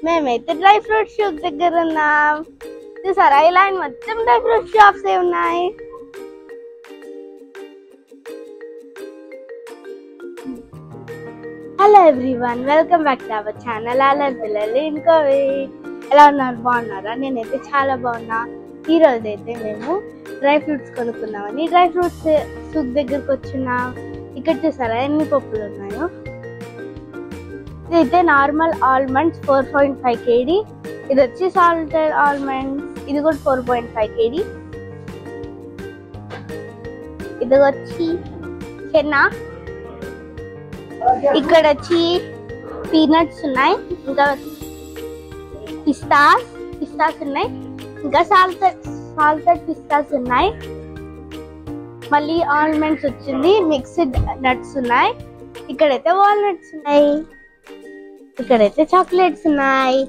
మేమైతే dry fruit shop దగ్గర ఉన్నాం. చూసారా ఇలా మొత్తం డ్రై ఫ్రూట్ షాప్స్ ఉన్నాయి. Hello everyone, welcome back to our channel అల్లరి పిల్లలు ఇంకోవి. ఎలా ఉన్నారు? బాగున్నారా? నేనైతే చాలా బాగున్నా. ఈ రోజు అయితే మేము డ్రై ఫ్రూట్స్ కొనుక్కున్నామని డ్రై ఫ్రూట్స్ సూక్ దగ్గరకు వచ్చున్నాం. ఇక్కడ చూసారా ఎన్ని పప్పులు ఉన్నాయో. ఇదైతే నార్మల్ ఆల్మండ్స్ 4.5 kg. ఇది వచ్చి సాల్టెడ్ ఆల్మండ్స్, ఇది కూడా 4.5 kg. ఇది వచ్చి చెన్నా. ఇక్కడ వచ్చి పీనట్స్ ఉన్నాయి, ఇంకా పిస్తాస్ ఉన్నాయి, ఇంకా సాల్టెడ్ పిస్తాస్ ఉన్నాయి. మళ్ళీ ఆల్మండ్స్ వచ్చింది, మిక్స్డ్ నట్స్ ఉన్నాయి. ఇక్కడైతే వాల్నట్స్ ఉన్నాయి, ఇక్కడైతే చాక్లెట్స్ ఉన్నాయి.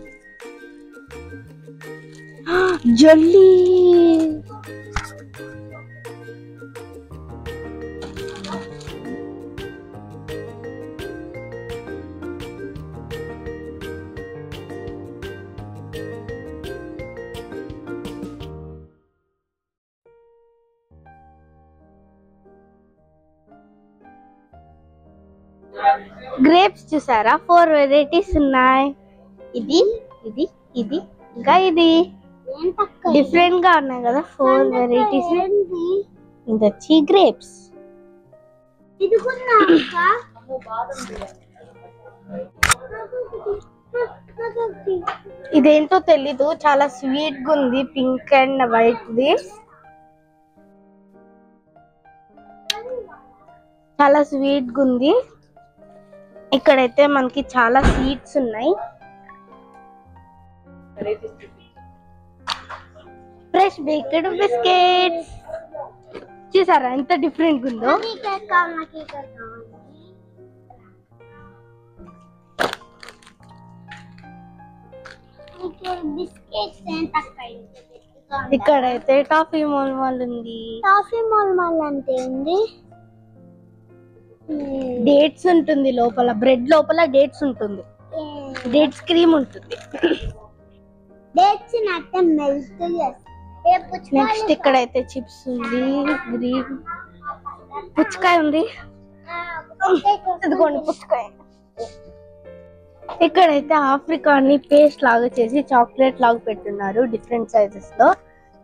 జల్లీ గ్రేప్స్ చూసారా 4 వెరైటీస్ ఉన్నాయి. ఇది ఇది ఇది ఇంకా ఇది డిఫరెంట్ గా ఉన్నాయి కదా 4 వెరైటీస్. ఇది వచ్చి గ్రేప్స్. ఇదేంటో తెలీదు, చాలా స్వీట్ గా ఉంది, పింక్ అండ్ వైట్ ది. చాలా స్వీట్ గా ఉంది. ఇక్కడైతే మనకి చాలా స్వీట్స్ ఉన్నాయి. ఫ్రెష్ బేక్డ్ బిస్కెట్స్ చూసారా ఎంత డిఫరెంట్ ఉందో. ఇక్కడైతే టాఫీ మోల్ ఉంది. టాఫీ మోల్ అంటే ఏంది? డేట్స్ ఉంటుంది లోపల, బ్రెడ్ లోపల డేట్స్ ఉంటుంది, డేట్స్ క్రీమ్ ఉంటుంది. నెక్స్ట్ ఇక్కడైతే చిప్స్ ఉంది, గ్రీన్ పుచ్చకాయ ఉంది, ఇదిగోండి పుచ్చకాయ. ఇక్కడైతే ఆఫ్రికాని పేస్ట్ లాగా చేసి చాక్లెట్ లాగా పెట్టున్నారు డిఫరెంట్ సైజెస్ లో,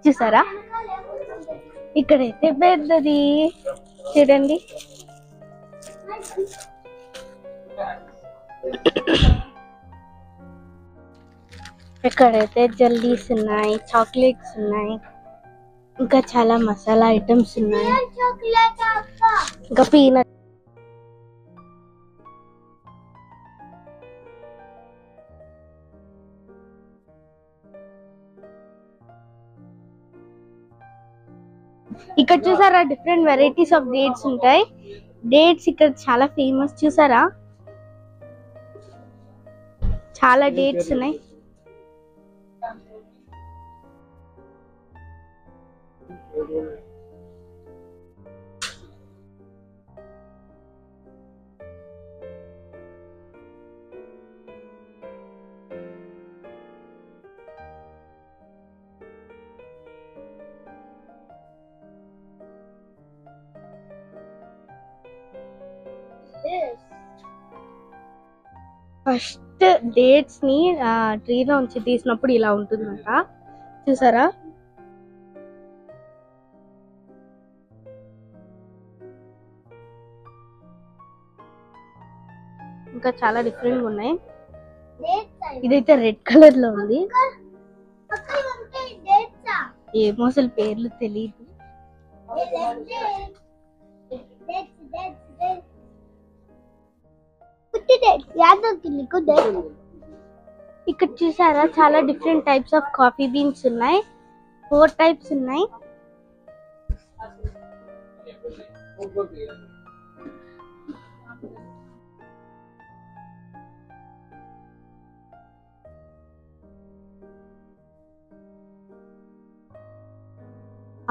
చూసారా. ఇక్కడైతే పెద్దది చూడండి. ఇక్కడైతే జల్లీస్ ఉన్నాయి, చాక్లెట్స్ ఉన్నాయి, ఇంకా చాలా మసాలా ఐటమ్స్ ఉన్నాయి, ఇంకా పీనట్. ఇక్కడ చూసారా డిఫరెంట్ వెరైటీస్ ఆఫ్ డేట్స్ ఉంటాయి. డేట్స్ ఇక్కడ చాలా ఫేమస్, చూసారా చాలా డేట్స్ ఉన్నాయి. ఫస్ట్ డేట్స్ ని ట్రీలో నుంచి తీసినప్పుడు ఇలా ఉంటుందంట, చూసారా. ఇంకా చాలా డిఫరెంట్ గా ఉన్నాయి. ఇదైతే రెడ్ కలర్ లో ఉంది, ఏమో అసలు పేర్లు తెలియదు. ఇక్కడ చూసారా చాలా different types of coffee beans ఉన్నాయి, 4 టైప్స్ ఉన్నాయి.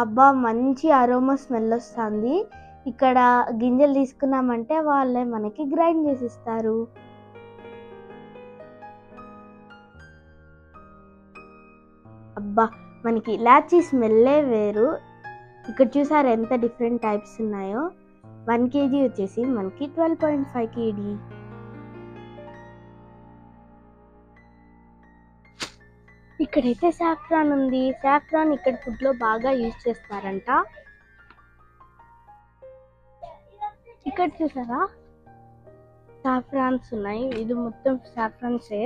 అబ్బా మంచి అరోమా స్మెల్ వస్తుంది. ఇక్కడ గింజలు తీసుకున్నామంటే వాళ్ళే మనకి గ్రైండ్ చేసి ఇస్తారు. అబ్బా మనకి ఇలాచీ స్మెల్లే వేరు. ఇక్కడ చూసారు ఎంత డిఫరెంట్ టైప్స్ ఉన్నాయో. 1 kg వచ్చేసి మనకి 12.5 kg. ఇక్కడైతే సాఫ్రాన్ ఉంది. సాఫ్రాన్ ఇక్కడ ఫుడ్ లో బాగా యూజ్ చేస్తారంట. ఇక్కడ చూసారా సాఫ్రాన్స్ ఉన్నాయి. ఇది మొత్తం సాఫ్రాన్సే.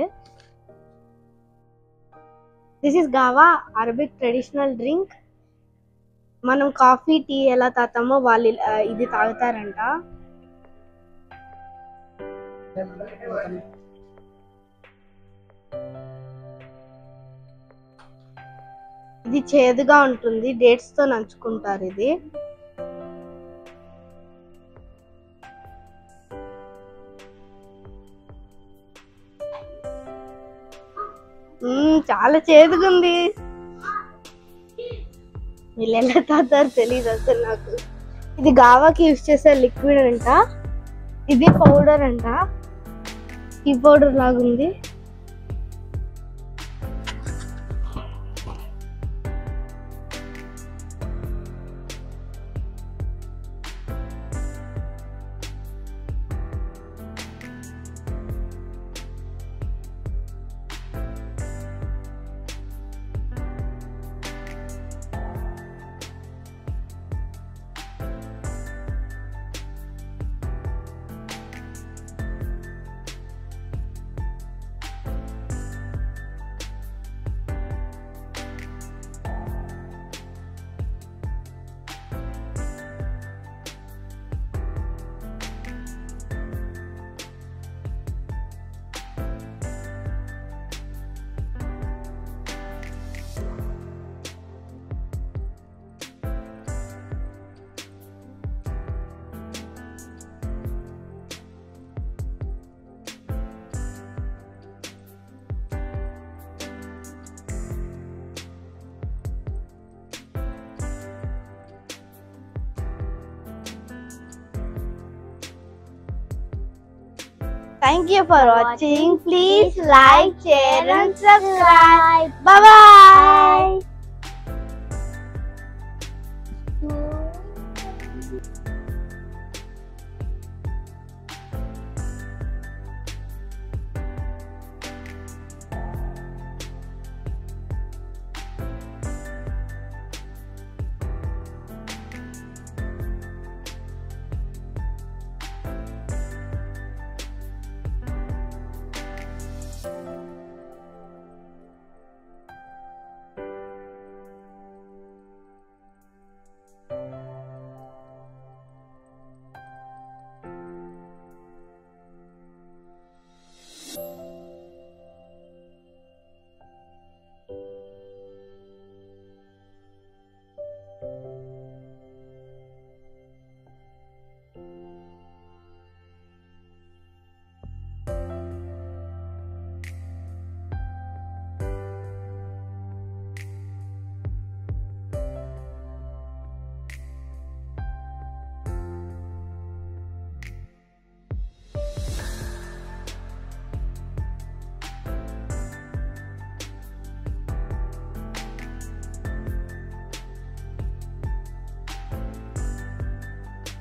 దిస్ ఇస్ గావా, అరబిక్ ట్రెడిషనల్ డ్రింక్. మనం కాఫీ టీ ఎలా తాగుతామో వాళ్ళు ఇది తాగుతారంట. ఇది చేదుగా ఉంటుంది. డేట్స్ తో నంచుకుంటారు ఇది. చాలా చేదుగా ఉంది. వీళ్ళు ఎలా తాగుతారు తెలీదు అసలు నాకు. ఇది గావాకి యూజ్ చేసే లిక్విడ్ అంట. ఇది పౌడర్ అంట. ఈ పౌడర్ లాగుంది. Thank you for watching. Please like, share and subscribe. Bye bye.